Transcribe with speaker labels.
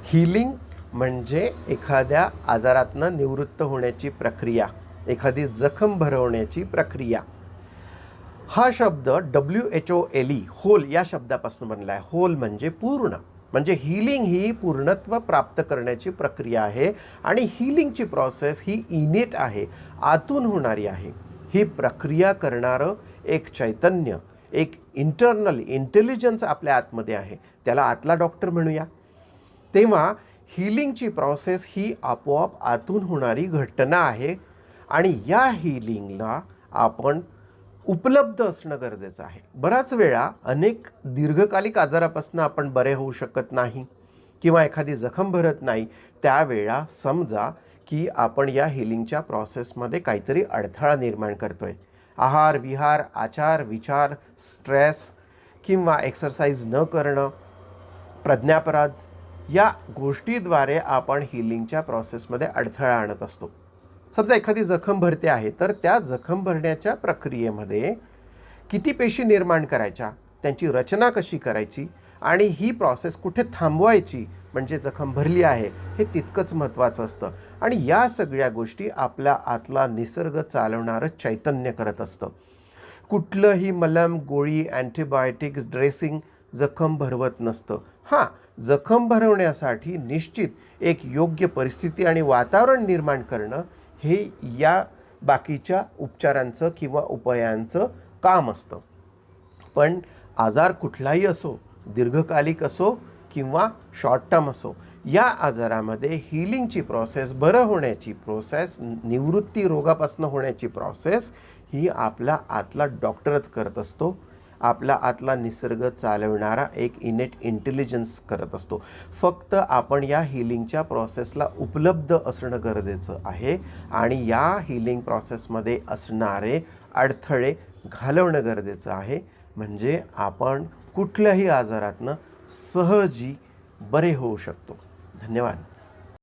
Speaker 1: Healing म्हणजे एखाद्या आजारातनं निवृत्त होण्याची प्रक्रिया, एखादी जखम भरवण्याची प्रक्रिया. हा शब्द WHOLE होल या शब्दापासून बनला आहे. होल म्हणजे पूर्ण, म्हणजे हीलिंग ही पूर्णत्व प्राप्त करण्याची प्रक्रिया आहे. आणि हीलिंगची प्रोसेस ही इनेट आहे, आतून होणारी आहे. ही प्रक्रिया करणारं एक चैतन्य, एक इंटरनल इंटेलिजन्स आपल्या आतमध्ये आहे, त्याला आतला डॉक्टर म्हणूया. तेव्हा हीलिंगची प्रोसेस ही आपोआप आतून होणारी घटना आहे. आणि या हीलिंगला आपण उपलब्ध असणं गरजेचं आहे. बराच वेळा अनेक दीर्घकालिक आजारापासून आपण बरे होऊ शकत नाही किंवा एखादी जखम भरत नाही. त्यावेळा समजा की आपण या हीलिंगच्या प्रोसेसमध्ये काहीतरी अडथळा निर्माण करतोय. आहार विहार, आचार विचार, स्ट्रेस किंवा एक्सरसाइज न करणं, प्रज्ञापराध या गोष्टीद्वारे आपण हीलिंगच्या प्रोसेसमध्ये अडथळा आणत असतो. समजा एखादी जखम भरते आहे, तर त्या जखम भरण्याच्या प्रक्रियेमध्ये किती पेशी निर्माण करायच्या, त्यांची रचना कशी करायची आणि ही प्रोसेस कुठे थांबवायची, म्हणजे जखम भरली आहे हे तितकंच महत्त्वाचं असतं. आणि या सगळ्या गोष्टी आपल्या आतला निसर्ग चालवणारं चैतन्य करत असतं. कुठलंही मलम, गोळी, अँटीबायोटिक, ड्रेसिंग जखम भरवत नसतं. हां, जखम भरवण्यासाठी निश्चित एक योग्य परिस्थिती आणि वातावरण निर्माण करणं हे या बाकीच्या उपचारांचं किंवा उपायांचं काम असतं. पण आजार कुठलाही असो, दीर्घकालिक असो किंवा शॉर्ट टर्म असो, या आजारामध्ये हीलिंगची प्रोसेस, बरं होण्याची प्रोसेस, निवृत्ती रोगापासून होण्याची प्रोसेस ही आपला आतला डॉक्टरच करत असतो. आपला आतला निसर्ग चालवणारा एक इनेट इंटेलिजन्स करत असतो. फक्त आपण या हीलिंगच्या प्रोसेसला उपलब्ध असणं गरजेचं आहे आणि या हीलिंग प्रोसेसमध्ये असणारे अडथळे घालवणं गरजेचं आहे. म्हणजे आपण कुठल्याही आजारातनं सहजी बरे होऊ शकतो. धन्यवाद.